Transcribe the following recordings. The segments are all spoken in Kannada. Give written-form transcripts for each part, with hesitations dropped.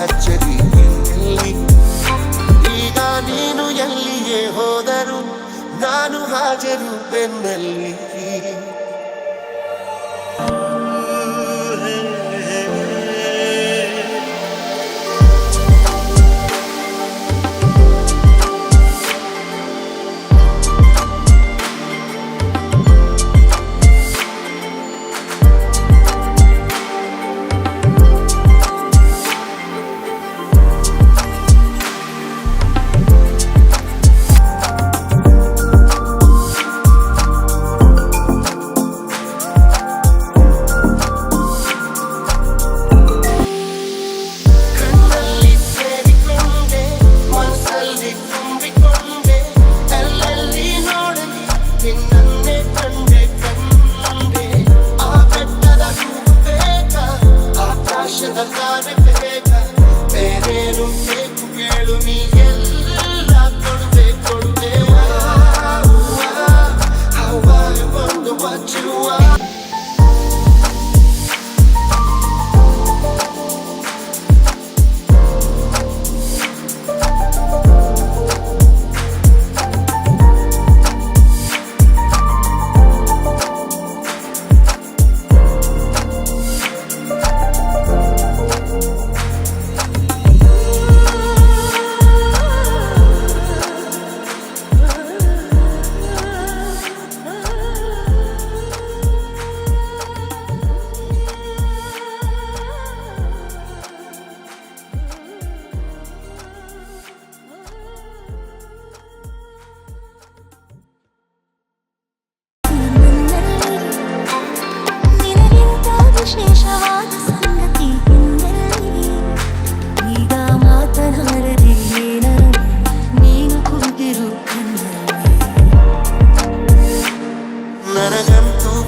ಅಚ್ಚರಿ ಎಲ್ಲಿ ಈಗ ನೀನು ಎಲ್ಲಿಯೇ ಹೋದರು ನಾನು ಹಾಜರು ಬೆನ್ನಲ್ಲಿ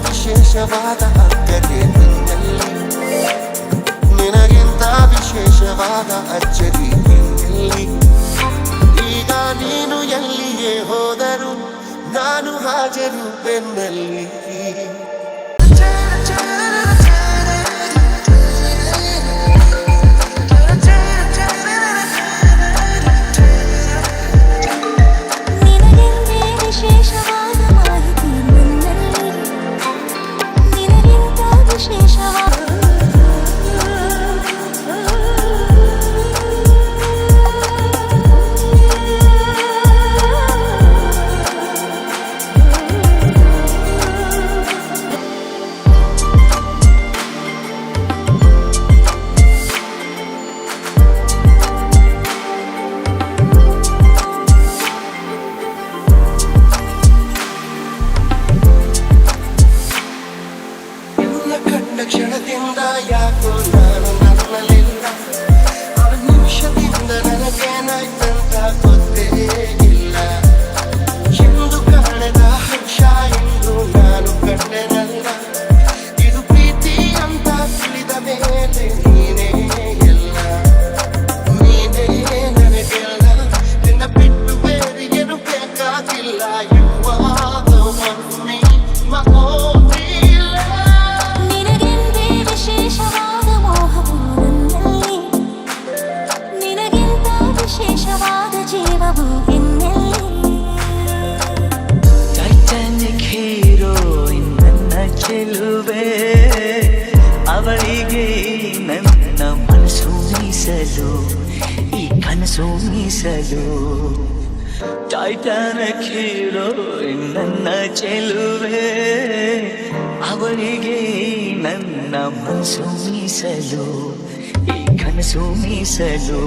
ವಿಶೇಷವಾದ ಅಗ್ಗತೆ ನಿನ್ನಲ್ಲಿ ನಿನಗಿಂತ ವಿಶೇಷವಾದ ಅಚ್ಚರಿ ನಿನ್ನಲ್ಲಿ ಈಗ ನೀನು ಎಲ್ಲಿಯೇ ಹೋದರು ನಾನು ಹಾಜರು ಬೆನ್ನಲ್ಲಿ ಕ್ಷಣದಿಂದ ಯಾಕೋ ನಾನು ನನ್ನಲಿಲ್ಲ ಆ ನಿಮಿಷದಿಂದ ನನಗೇನಾಯ್ತಂತ ಗೊತ್ತೇ ಇಲ್ಲ ಎಂದು ಕಾಣದ ಹರ್ಷ ಎಂದು ನಾನು ಕಂಡೆನಲ್ಲ ಇದು ಪ್ರೀತಿ ಅಂತ ತಿಳಿದ ಮೇಲೆ ನೀನೇ ಎಲ್ಲ ನೀನೇ ನನಗೆಲ್ಲ ನಿನ್ನ ಬಿಟ್ಟು ಬೇರೆ ಏನು ಬೇಕಾಗಿಲ್ಲ You are the one for me, my only Titanic heroine ನನ್ನ ಚೆಲುವೆ ಅವಳಿಗೆ ನನ್ನ ಮನಸ್ಸು ಮೀಸಲು ಈ ಕನಸು ಮೀಸಲು ಟೈಟಾನಿಕ್ ಹೀರೋಯಿನ್ ನನ್ನ ಚೆಲುವೆ ಅವಳಿಗೆ ನನ್ನ ಮನಸ್ಸು ಮೀಸಲು ಈ ಕನಸು ಮೀಸಲು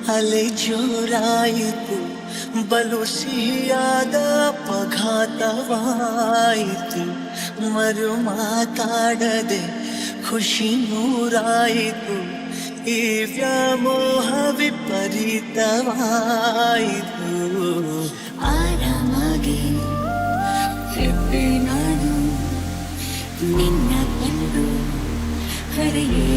ಅಲೆ ಜೋರಾಯಿತು ಬಲು ಸಿಹಿಯಾದ ಅಪಘಾತವಾಯಿತು ಮರು ಮಾತಾಡದೆ ಖುಷಿ ನೂರಾಯಿತು ಈ ವ್ಯಾಮೋಹ ವಿಪರೀತವಾಯಿತು ಆರಾಮಾಗಿ ಇದ್ದೆ ನಾನು ನಿನ್ನ ಕಂಡು ಹರಿಯೇ